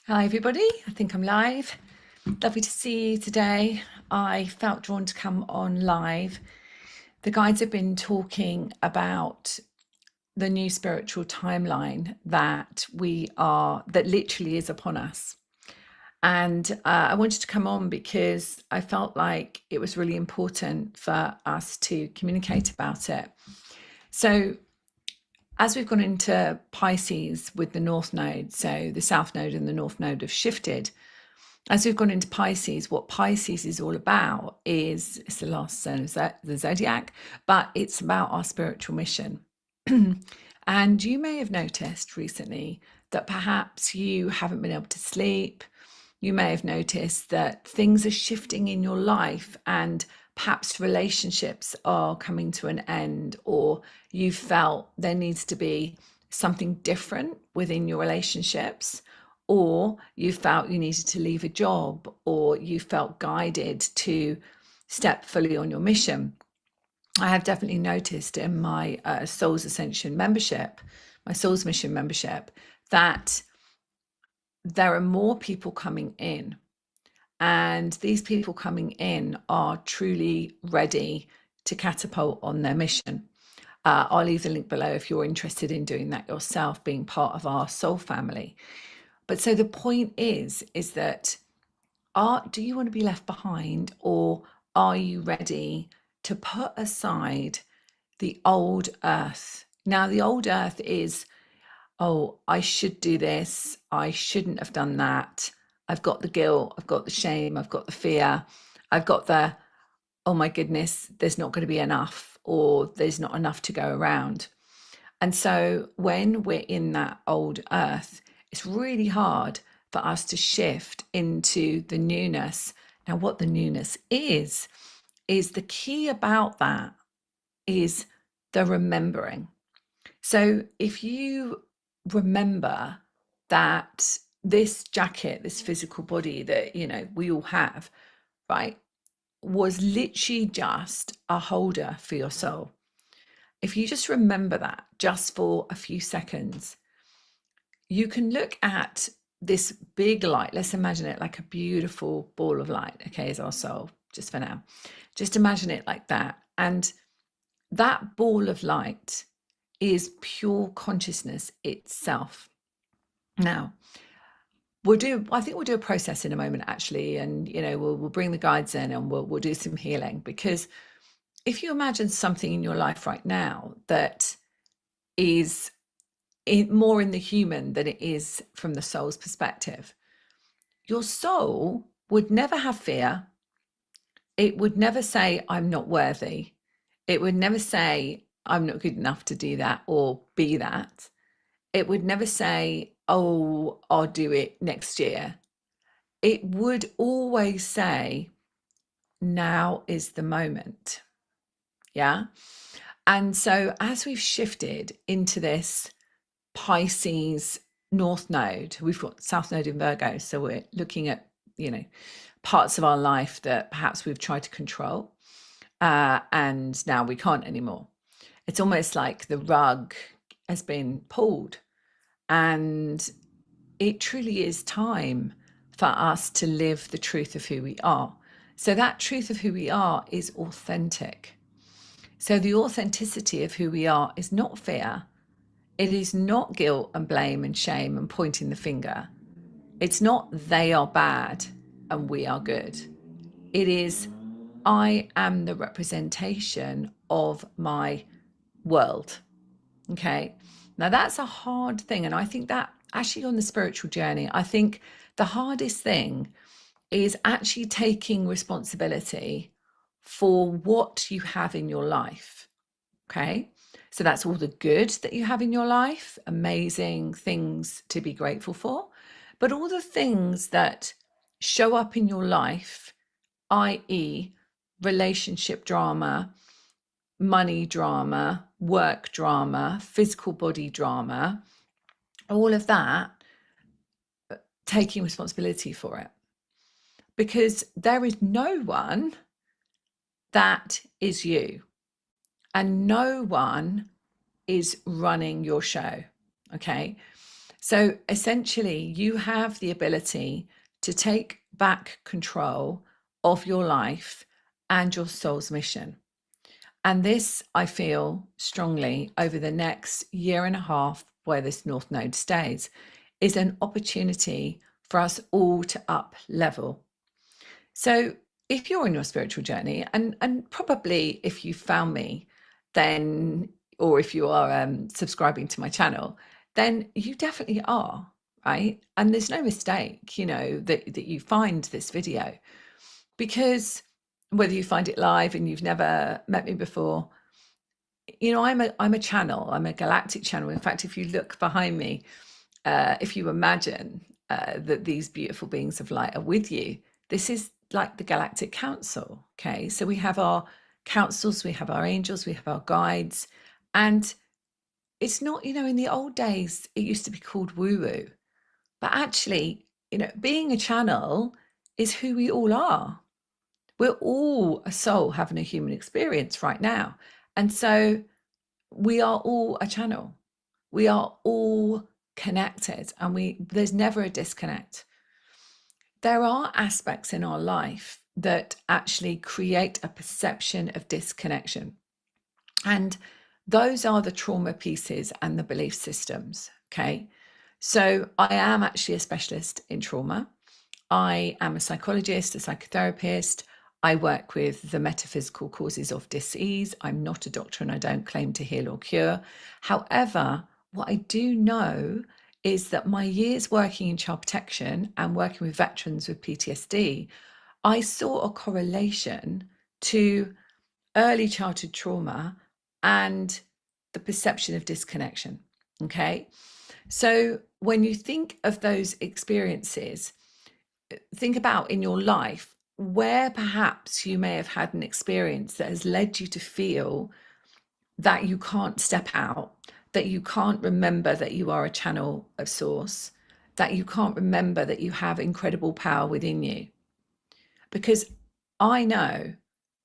Hi everybody, I think I'm live. Lovely to see you today. I felt drawn to come on live. The guides have been talking about the new spiritual timeline that literally is upon us. And I wanted to come on because I felt like it was really important for us to communicate about it. So as we've gone into Pisces with the North Node, so the South Node and the North Node have shifted. As we've gone into Pisces, what Pisces is all about is it's the last sign of the zodiac, but it's about our spiritual mission. And you may have noticed recently that perhaps you haven't been able to sleep. You may have noticed that things are shifting in your life and perhaps relationships are coming to an end, or you felt there needs to be something different within your relationships, or you felt you needed to leave a job, or you felt guided to step fully on your mission. I have definitely noticed in my Soul's Ascension membership, my Soul's Mission membership, that there are more people coming in. And these people coming in are truly ready to catapult on their mission. I'll leave the link below if you're interested in doing that yourself, being part of our soul family. But so the point is that do you want to be left behind, or are you ready to put aside the old earth? Now, the old earth is, oh, I should do this. I shouldn't have done that. I've got the guilt. I've got the shame. I've got the fear. I've got the, oh my goodness, there's not going to be enough, or there's not enough to go around. And so when we're in that old earth, it's really hard for us to shift into the newness. Now, what the newness is the key about that is the remembering. So if you remember that this jacket, this physical body that, we all have, right, was literally just a holder for your soul. If you just remember that just for a few seconds, you can look at this big light. Let's imagine it like a beautiful ball of light, okay, is our soul, just for now. Just imagine it like that. And that ball of light is pure consciousness itself. Now, I think we'll do a process in a moment, actually, and we'll bring the guides in and we'll do some healing, because if you imagine something in your life right now that is more in the human than it is from the soul's perspective, your soul would never have fear. It would never say, I'm not worthy. It would never say, I'm not good enough to do that or be that. It would never say, oh, I'll do it next year. It would always say, now is the moment. Yeah. And so as we've shifted into this Pisces North Node, we've got South Node in Virgo. So we're looking at, parts of our life that perhaps we've tried to control, and now we can't anymore. It's almost like the rug has been pulled, and it truly is time for us to live the truth of who we are. So that truth of who we are is authentic. So the authenticity of who we are is not fear. It is not guilt and blame and shame and pointing the finger. It's not they are bad and we are good. It is, I am the representation of my world. Okay. Now that's a hard thing. And I think that actually on the spiritual journey, I think the hardest thing is actually taking responsibility for what you have in your life. Okay. So that's all the good that you have in your life, amazing things to be grateful for, but all the things that show up in your life, i.e., relationship drama, money drama, work drama, physical body drama, all of that, taking responsibility for it. Because there is no one that is you, and no one is running your show. Okay. So essentially, you have the ability to take back control of your life and your soul's mission. And this, I feel strongly, over the next year and a half, where this North Node stays, is an opportunity for us all to up level. So if you're on your spiritual journey, and probably if you found me, then, or if you are subscribing to my channel, then you definitely are, right? And there's no mistake, you know, that you find this video, because whether you find it live and you've never met me before, you know, I'm a channel, I'm a galactic channel. In fact, if you look behind me, if you imagine that these beautiful beings of light are with you, this is like the Galactic Council. Okay, so we have our councils, we have our angels, we have our guides, and it's not, you know, in the old days it used to be called woo-woo, but actually, you know, being a channel is who we all are. We're all a soul having a human experience right now, and so we are all a channel. We are all connected, and there's never a disconnect. There are aspects in our life that actually create a perception of disconnection, and those are the trauma pieces and the belief systems. Okay, so I am actually a specialist in trauma. I am a psychologist, a psychotherapist. I work with the metaphysical causes of dis-ease. I'm not a doctor and I don't claim to heal or cure. However, what I do know is that my years working in child protection and working with veterans with PTSD, I saw a correlation to early childhood trauma and the perception of disconnection. Okay. So when you think of those experiences, think about in your life where perhaps you may have had an experience that has led you to feel that you can't step out, that you can't remember that you are a channel of source, that you can't remember that you have incredible power within you. Because I know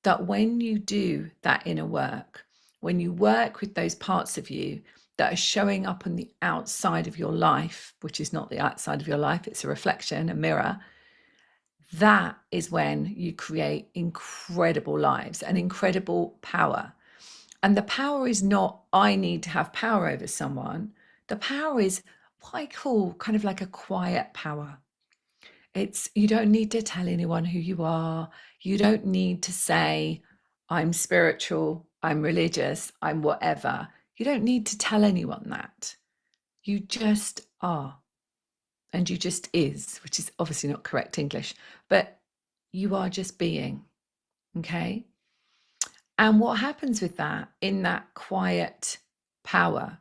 that when you do that inner work, when you work with those parts of you that are showing up on the outside of your life, which is not the outside of your life, it's a reflection, a mirror, that is when you create incredible lives and incredible power. And the power is not, I need to have power over someone. The power is what I call kind of like a quiet power. It's, you don't need to tell anyone who you are. You don't need to say, I'm spiritual, I'm religious, I'm whatever. You don't need to tell anyone that. You just are. And you just is, which is obviously not correct English, but you are just being. Okay. And what happens with that, in that quiet power,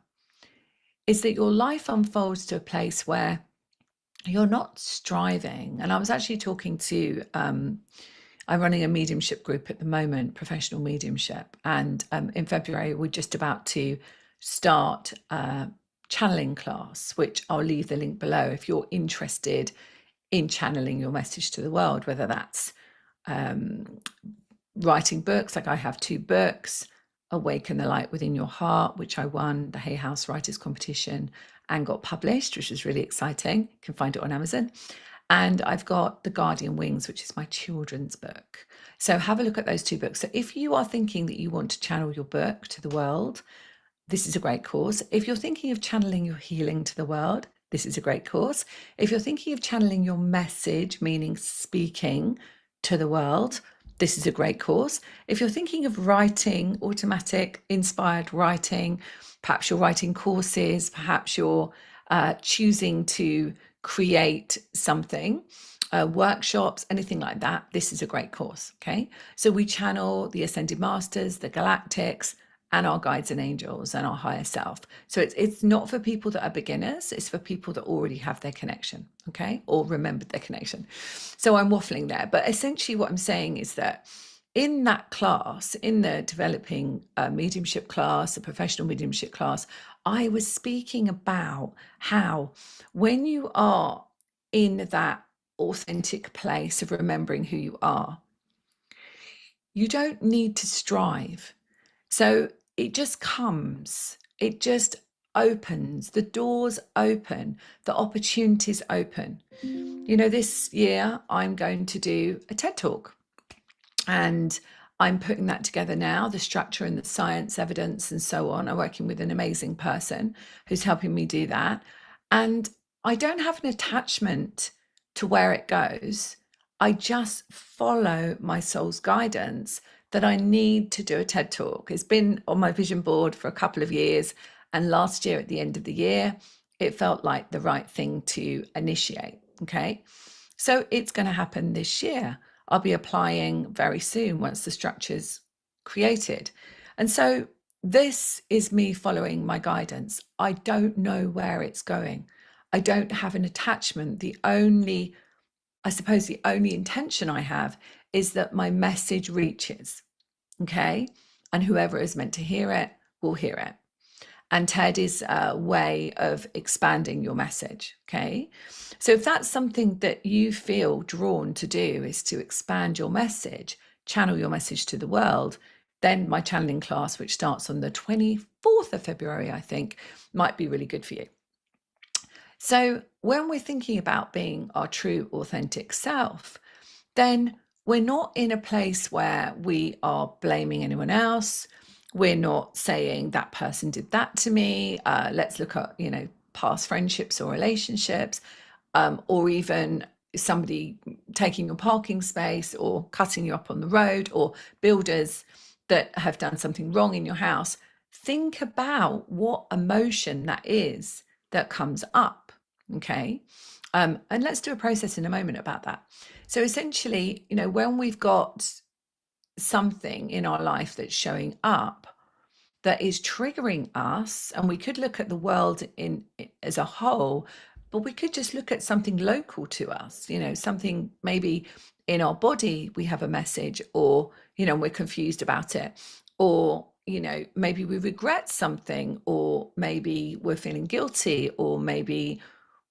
is that your life unfolds to a place where you're not striving. And I was actually talking to, I'm running a mediumship group at the moment, professional mediumship. And in February, we're just about to start a channeling class, which I'll leave the link below if you're interested in channeling your message to the world, whether that's writing books, like I have 2 books, Awaken the Light Within Your Heart, which I won the Hay House Writers Competition and got published, which was really exciting. You can find it on Amazon. And I've got The Guardian Wings, which is my children's book. So have a look at those 2 books. So if you are thinking that you want to channel your book to the world, this is a great course. If you're thinking of channeling your healing to the world, this is a great course. If you're thinking of channeling your message, meaning speaking to the world, this is a great course. If you're thinking of writing, automatic, inspired writing, perhaps you're writing courses, perhaps you're choosing to create something, workshops, anything like that, this is a great course. Okay. So we channel the Ascended Masters, the Galactics, and our guides and angels and our higher self. So it's not for people that are beginners, it's for people that already have their connection, okay, or remembered their connection. So I'm waffling there, but essentially what I'm saying is that in that class, in the developing mediumship class, the professional mediumship class, I was speaking about how when you are in that authentic place of remembering who you are, you don't need to strive. So it just comes, it just opens, the doors open, the opportunities open. You know, this year I'm going to do a TED Talk, and I'm putting that together now, the structure and the science, evidence, and so on. I'm working with an amazing person who's helping me do that. And I don't have an attachment to where it goes. I just follow my soul's guidance that I need to do a TED Talk. It's been on my vision board for a couple of years. And last year, at the end of the year, it felt like the right thing to initiate. Okay. So it's going to happen this year. I'll be applying very soon once the structure's created. And so this is me following my guidance. I don't know where it's going. I don't have an attachment. I suppose the only intention I have is that my message reaches, okay? And whoever is meant to hear it will hear it. And TED is a way of expanding your message, okay? So if that's something that you feel drawn to do, is to expand your message, channel your message to the world, then my channeling class, which starts on the 24th of February, I think, might be really good for you. So when we're thinking about being our true, authentic self, then we're not in a place where we are blaming anyone else. We're not saying that person did that to me. Let's look at, past friendships or relationships, or even somebody taking your parking space or cutting you up on the road, or builders that have done something wrong in your house. Think about what emotion that is that comes up, okay? And let's do a process in a moment about that. So essentially, when we've got something in our life that's showing up that is triggering us, and we could look at the world as a whole, but we could just look at something local to us, something maybe in our body, we have a message, or, we're confused about it, or, maybe we regret something, or maybe we're feeling guilty, or maybe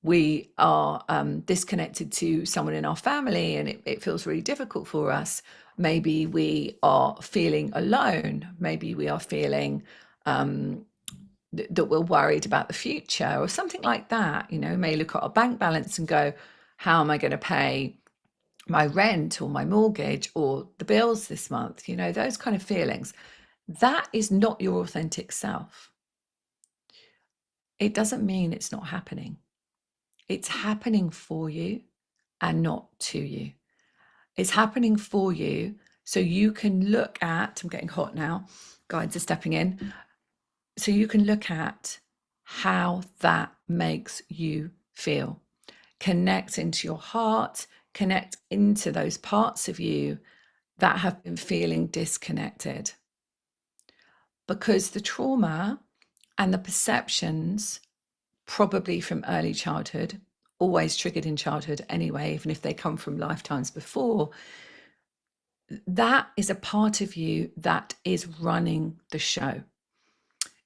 we are disconnected to someone in our family and it feels really difficult for us. Maybe we are feeling alone. Maybe we are feeling that we're worried about the future or something like that. We may look at our bank balance and go, how am I going to pay my rent or my mortgage or the bills this month? Those kind of feelings. That is not your authentic self. It doesn't mean it's not happening. It's happening for you and not to you. It's happening for you so you can look at, I'm getting hot now, guides are stepping in, so you can look at how that makes you feel. Connect into your heart, connect into those parts of you that have been feeling disconnected. Because the trauma and the perceptions, probably from early childhood, always triggered in childhood anyway, even if they come from lifetimes before, that is a part of you that is running the show.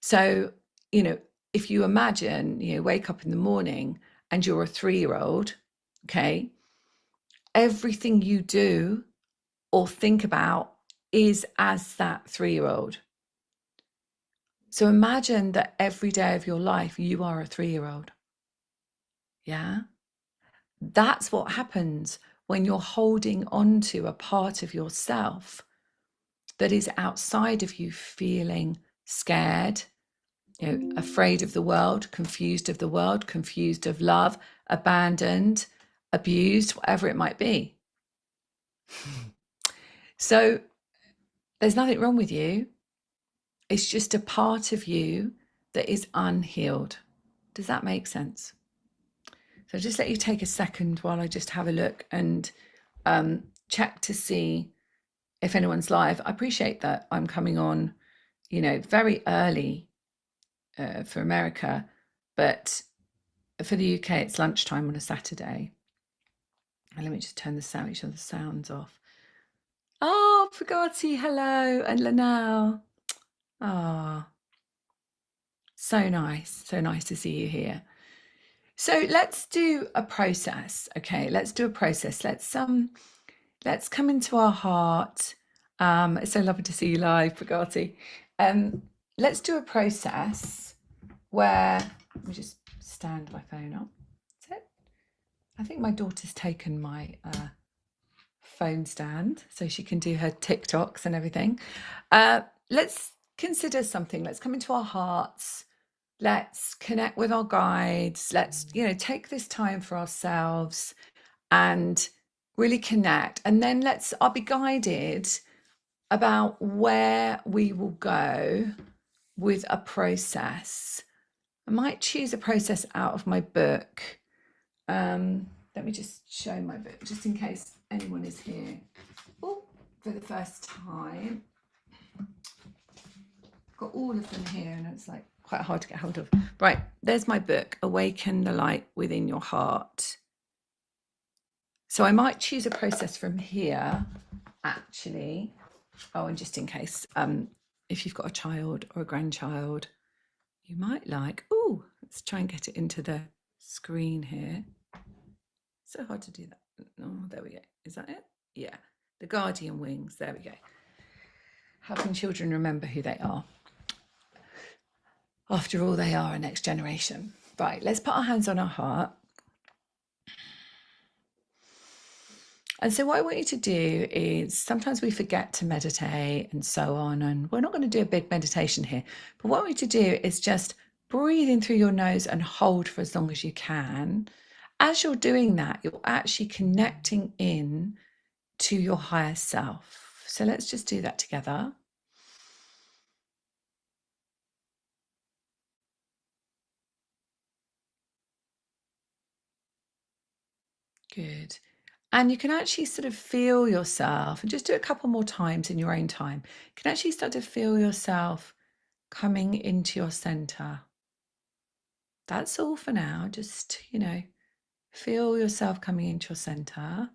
So, if you imagine, wake up in the morning and you're a 3-year-old, okay, everything you do or think about is as that 3-year-old. So imagine that every day of your life, you are a 3-year-old. Yeah. That's what happens when you're holding on to a part of yourself that is outside of you, feeling scared, afraid of the world, confused of love, abandoned, abused, whatever it might be. So there's nothing wrong with you. It's just a part of you that is unhealed. Does that make sense? So just let you take a second while I just have a look and check to see if anyone's live. I appreciate that I'm coming on, very early for America, but for the UK, it's lunchtime on a Saturday. And let me just turn the sounds off. Oh, Pagati, hello, and Lanelle. Ah, so nice to see you here. So let's do a process. Okay, let's do a process. Let's come into our heart. It's so lovely to see you live, Pagati. Let's do a process where, let me just stand my phone up. That's it. I think my daughter's taken my phone stand so she can do her TikToks and everything. Let's consider something. Let's come into our hearts. Let's connect with our guides. Let's, take this time for ourselves and really connect. And then I'll be guided about where we will go with a process. I might choose a process out of my book. Let me just show my book, just in case anyone is here for the first time. I've got all of them here, and it's like quite hard to get hold of. Right, there's my book, Awaken the Light Within Your Heart. So I might choose a process from here, actually. Oh, and just in case, if you've got a child or a grandchild, you might like, let's try and get it into the screen here. So hard to do that. Oh, there we go. Is that it? Yeah. The Guardian Wings. There we go. Helping children remember who they are. After all, they are a next generation. Right, let's put our hands on our heart. And so what I want you to do is, sometimes we forget to meditate and so on, and we're not going to do a big meditation here, but what I want you to do is just breathe in through your nose and hold for as long as you can. As you're doing that, you're actually connecting in to your higher self. So let's just do that together. Good. And you can actually sort of feel yourself, and just do a couple more times in your own time. You can actually start to feel yourself coming into your center. That's all for now. Just, feel yourself coming into your center.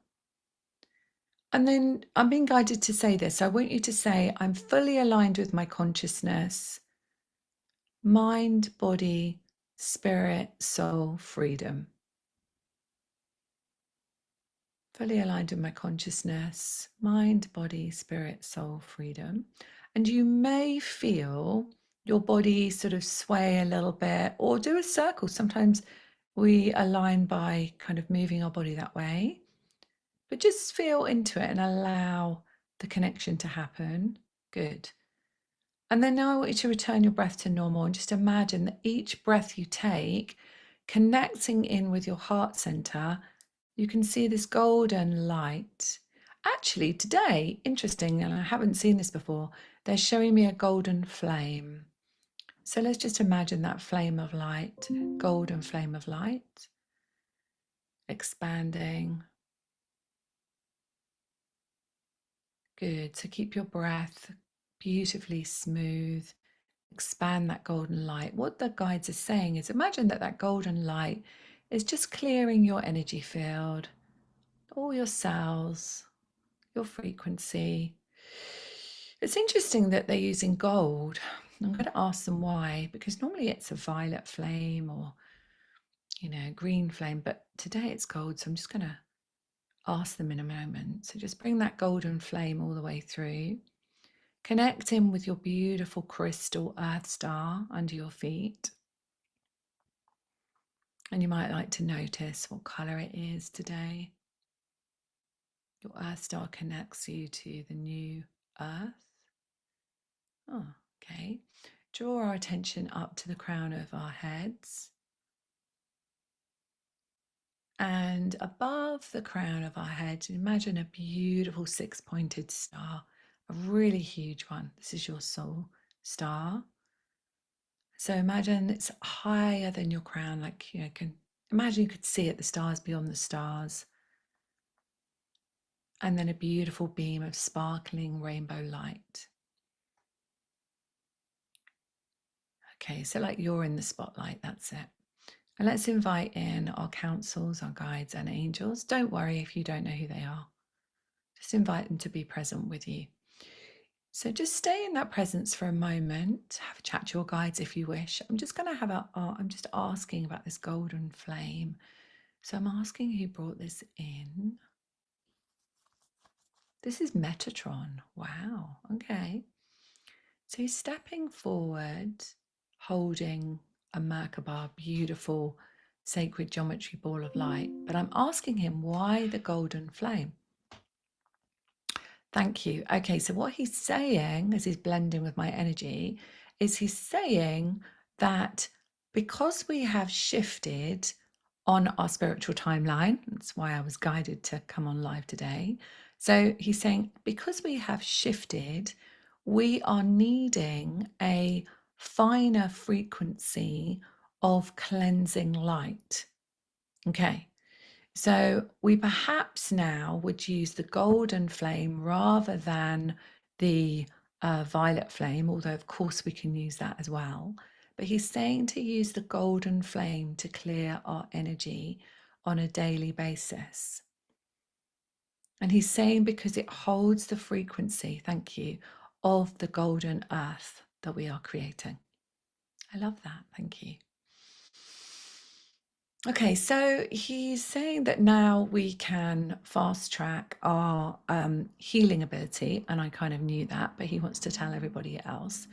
And then I'm being guided to say this. I want you to say, I'm fully aligned with my consciousness, mind, body, spirit, soul, freedom. Fully aligned with my consciousness, mind, body, spirit, soul, freedom. And you may feel your body sort of sway a little bit, or do a circle. Sometimes we align by kind of moving our body that way, but just feel into it and allow the connection to happen. Good. And then now I want you to return your breath to normal, and just imagine that each breath you take, connecting in with your heart center, you can see this golden light. Actually, today, interesting, and I haven't seen this before, they're showing me a golden flame. So let's just imagine that flame of light, golden flame of light, expanding. Good. So keep your breath beautifully smooth. Expand that golden light. What the guides are saying is, imagine that golden light is just clearing your energy field, all your cells, your frequency. It's interesting that they're using gold. I'm going to ask them why, because normally it's a violet flame or, green flame, but today it's gold. So I'm just going to ask them in a moment. So just bring that golden flame all the way through. Connect in with your beautiful crystal earth star under your feet. And you might like to notice what color it is today. Your earth star connects you to the new earth. Oh, okay. Draw our attention up to the crown of our heads. And above the crown of our heads, imagine a beautiful six-pointed star, a really huge one. This is your soul star. So imagine it's higher than your crown, like imagine you could see it, the stars beyond the stars. And then a beautiful beam of sparkling rainbow light. Okay, so like you're in the spotlight, that's it. And let's invite in our councils, our guides and angels. Don't worry if you don't know who they are. Just invite them to be present with you. So just stay in that presence for a moment. Have a chat to your guides if you wish. I'm just going to I'm just asking about this golden flame. So I'm asking who brought this in. This is Metatron. Wow. Okay. So he's stepping forward, holding a Merkaba, beautiful sacred geometry ball of light. But I'm asking him, why the golden flame? Thank you. Okay, so what he's saying as he's blending with my energy is he's saying that because we have shifted on our spiritual timeline, that's why I was guided to come on live today. So he's saying because we have shifted, we are needing a finer frequency of cleansing light. Okay. So we perhaps now would use the golden flame rather than the violet flame, although of course we can use that as well. But he's saying to use the golden flame to clear our energy on a daily basis. And he's saying because it holds the frequency, thank you, of the golden earth that we are creating. I love that. Thank you. Okay, so he's saying that now we can fast track our healing ability, and I kind of knew that, but he wants to tell everybody else.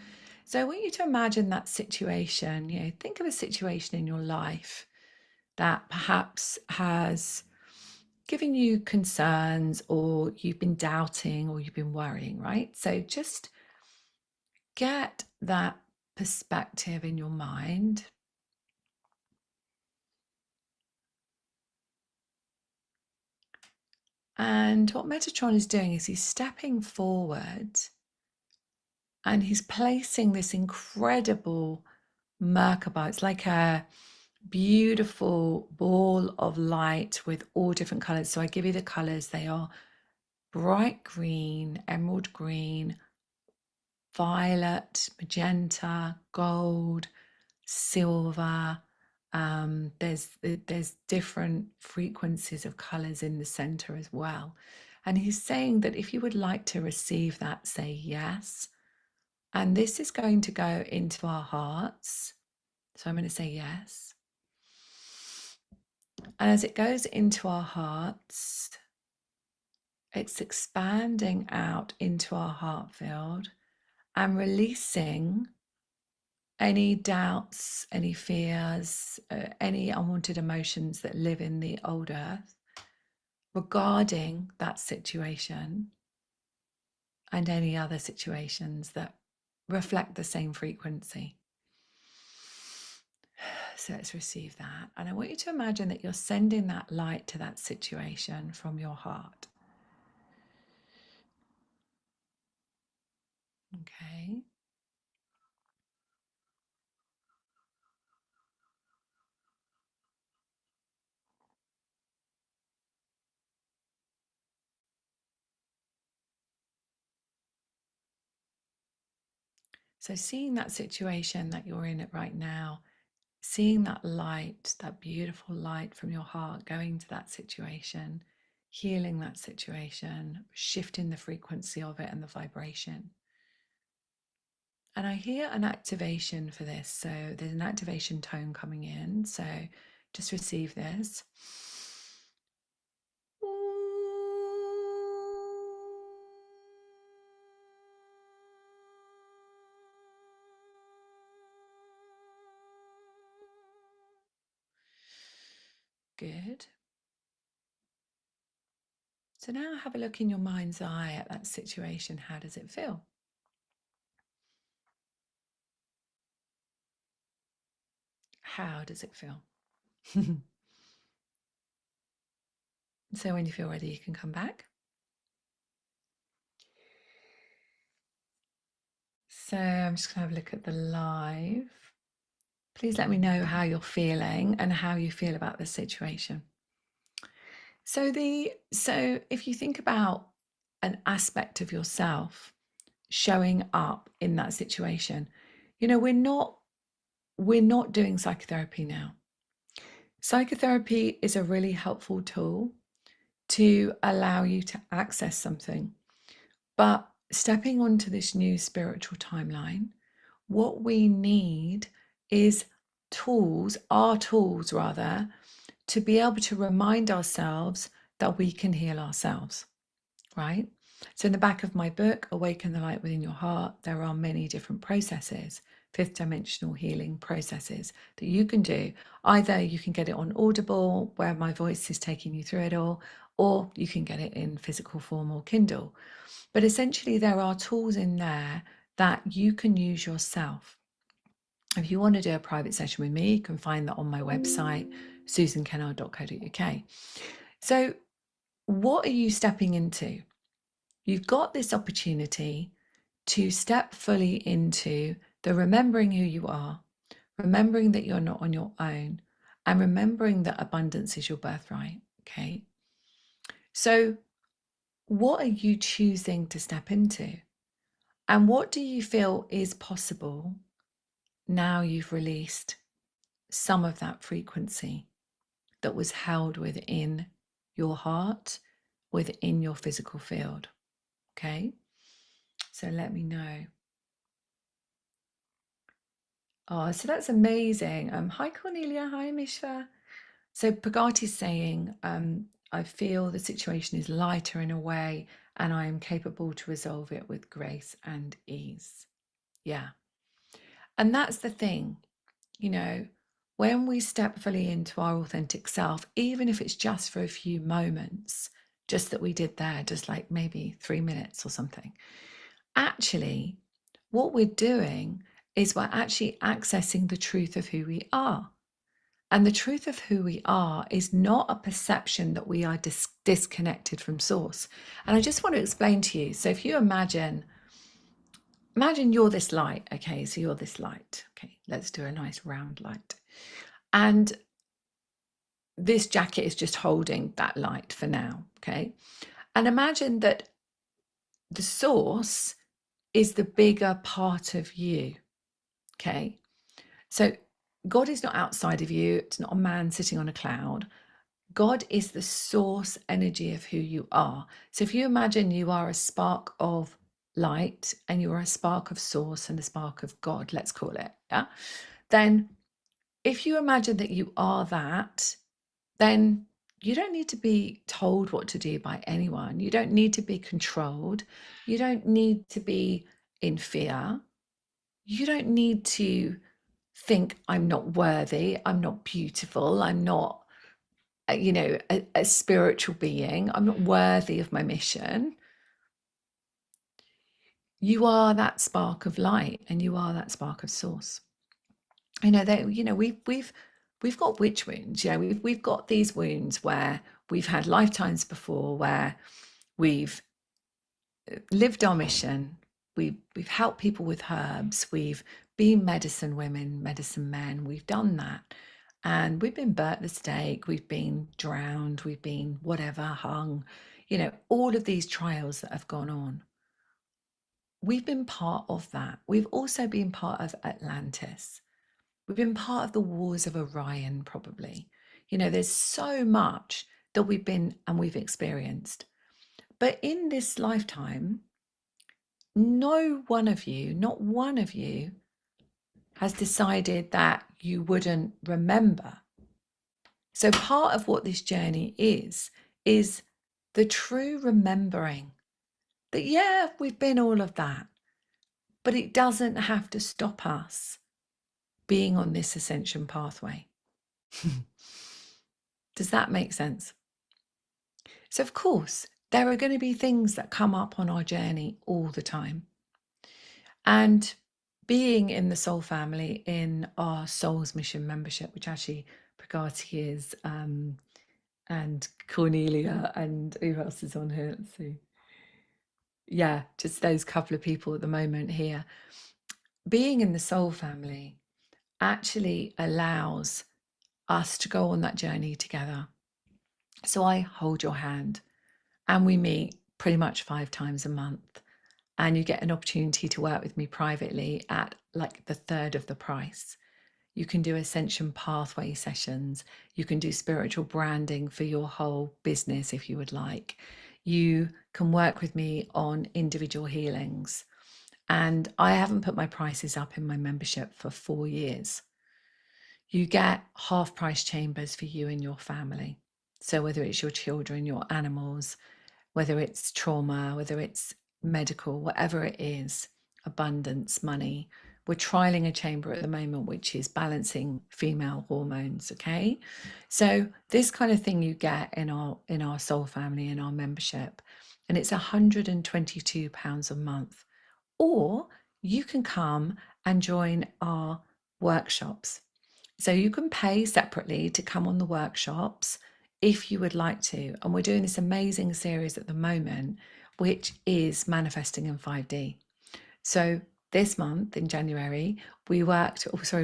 So I want you to imagine that situation. Think of a situation in your life that perhaps has given you concerns, or you've been doubting, or you've been worrying, right? So just get that perspective in your mind. And what Metatron is doing is he's stepping forward and he's placing this incredible Merkaba. It's like a beautiful ball of light with all different colors. So I give you the colors. They are bright green, emerald green, violet, magenta, gold, silver. There's different frequencies of colors in the center as well. And he's saying that if you would like to receive that, say yes. And this is going to go into our hearts. So I'm going to say yes. And as it goes into our hearts, it's expanding out into our heart field and releasing any doubts, any fears, any unwanted emotions that live in the old earth regarding that situation and any other situations that reflect the same frequency. So let's receive that. And I want you to imagine that you're sending that light to that situation from your heart. Okay. So seeing that situation that you're in it right now, seeing that light, that beautiful light from your heart going to that situation, healing that situation, shifting the frequency of it and the vibration. And I hear an activation for this. So there's an activation tone coming in. So just receive this. Good. So now have a look in your mind's eye at that situation. How does it feel? How does it feel? So when you feel ready, you can come back. So I'm just going to have a look at the live. Please let me know how you're feeling and how you feel about this situation. So if you think about an aspect of yourself showing up in that situation, we're not doing psychotherapy now. Psychotherapy is a really helpful tool to allow you to access something. But stepping onto this new spiritual timeline, what we need is our tools rather, to be able to remind ourselves that we can heal ourselves, right? So in the back of my book, Awaken the Light Within Your Heart, there are many different processes fifth dimensional healing processes that you can do. Either you can get it on Audible, where my voice is taking you through it all, or you can get it in physical form or Kindle. But essentially, there are tools in there that you can use yourself. If you want to do a private session with me, you can find that on my website, susankennard.co.uk. So, what are you stepping into? You've got this opportunity to step fully into the remembering who you are, remembering that you're not on your own, and remembering that abundance is your birthright. Okay. So, what are you choosing to step into? And what do you feel is possible now you've released some of that frequency that was held within your heart, within your physical field? Okay. So let me know. Oh, so that's amazing. Hi, Cornelia. Hi, Mishra. So Pagati's saying, I feel the situation is lighter in a way, and I am capable to resolve it with grace and ease. Yeah. And that's the thing, you know, when we step fully into our authentic self, even if it's just for a few moments, just that we did there, just like maybe 3 minutes or something, actually, what we're doing is we're actually accessing the truth of who we are. And the truth of who we are is not a perception that we are disconnected from source. And I just want to explain to you. So if you imagine you're this light. Okay, so you're this light. Okay, let's do a nice round light. And this jacket is just holding that light for now. Okay. And imagine that the source is the bigger part of you. Okay. So God is not outside of you. It's not a man sitting on a cloud. God is the source energy of who you are. So if you imagine you are a spark of light and you are a spark of source and a spark of God, let's call it, yeah, then if you imagine that you are that, then you don't need to be told what to do by anyone. You don't need to be controlled. You don't need to be in fear. You don't need to think I'm not worthy, I'm not beautiful, I'm not a spiritual being, I'm not worthy of my mission. You are that spark of light, and you are that spark of source. We've got witch wounds. We've got these wounds where we've had lifetimes before, where we've lived our mission. We've helped people with herbs. We've been medicine women, medicine men. We've done that. And we've been burnt at the stake. We've been drowned. We've been whatever, hung, all of these trials that have gone on. We've been part of that. We've also been part of Atlantis. We've been part of the wars of Orion, probably. There's so much that we've been and we've experienced. But in this lifetime, not one of you has decided that you wouldn't remember. So part of what this journey is the true remembering that, yeah, we've been all of that, but it doesn't have to stop us being on this ascension pathway. Does that make sense? So, of course, there are going to be things that come up on our journey all the time. And being in the Soul Family, in our Soul's Mission membership, which actually Pragati is, and Cornelia, and who else is on here? Let's see. Yeah, just those couple of people at the moment here. Being in the Soul Family actually allows us to go on that journey together. So I hold your hand, and we meet pretty much 5 times a month, and you get an opportunity to work with me privately at like the third of the price. You can do ascension pathway sessions. You can do spiritual branding for your whole business if you would like. You can work with me on individual healings. And I haven't put my prices up in my membership for 4 years. You get half price chambers for you and your family. So whether it's your children, your animals, whether it's trauma, whether it's medical, whatever it is, abundance, money, we're trialing a chamber at the moment, which is balancing female hormones. Okay. So this kind of thing you get in our soul family, in our membership, and it's £122 a month. Or you can come and join our workshops. So you can pay separately to come on the workshops if you would like to. And we're doing this amazing series at the moment, which is manifesting in 5D. So this month in January, we're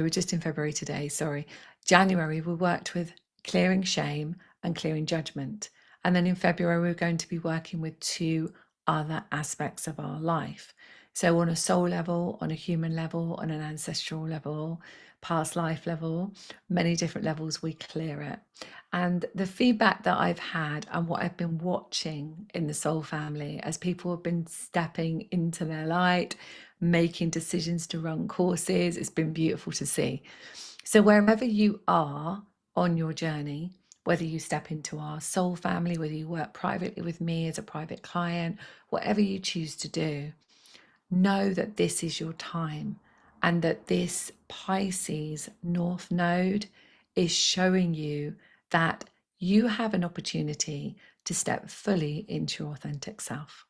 just in February today, sorry. January, we worked with clearing shame and clearing judgment. And then in February, we're going to be working with 2 other aspects of our life. So on a soul level, on a human level, on an ancestral level, past life level, many different levels, we clear it. And the feedback that I've had and what I've been watching in the soul family as people have been stepping into their light, making decisions to run courses, it's been beautiful to see. So wherever you are on your journey, whether you step into our soul family, whether you work privately with me as a private client, whatever you choose to do, know that this is your time and that this Pisces North Node is showing you that you have an opportunity to step fully into your authentic self.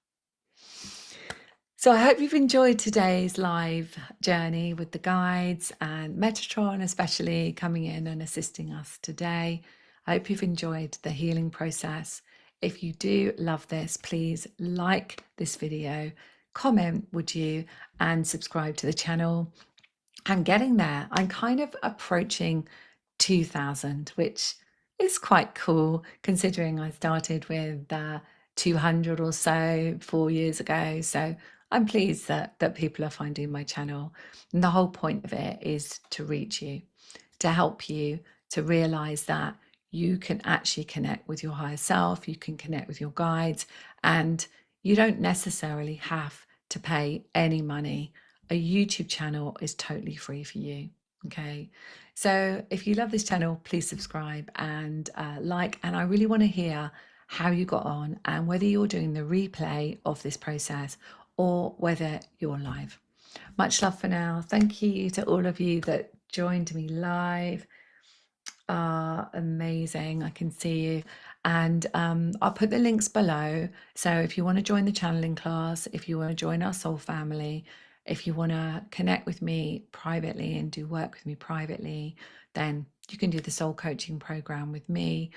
So I hope you've enjoyed today's live journey with the guides and Metatron, especially coming in and assisting us today. I hope you've enjoyed the healing process. If you do love this, please like this video, comment, would you, and subscribe to the channel. I'm getting there. I'm kind of approaching 2000, which is quite cool considering I started with 200 or so 4 years ago. So I'm pleased that people are finding my channel. And the whole point of it is to reach you, to help you to realize that you can actually connect with your higher self, you can connect with your guides, and you don't necessarily have to pay any money. A YouTube channel is totally free for you. Okay, so if you love this channel, please subscribe and like, and I really want to hear how you got on and whether you're doing the replay of this process or whether you're live. Much love for now. Thank you to all of you that joined me live. Amazing. I can see you. And I'll put the links below. So if you want to join the channeling class, if you want to join our soul family, if you want to connect with me privately and do work with me privately, then you can do the soul coaching program with me.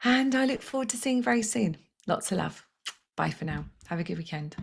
And I look forward to seeing you very soon. Lots of love. Bye for now. Have a good weekend.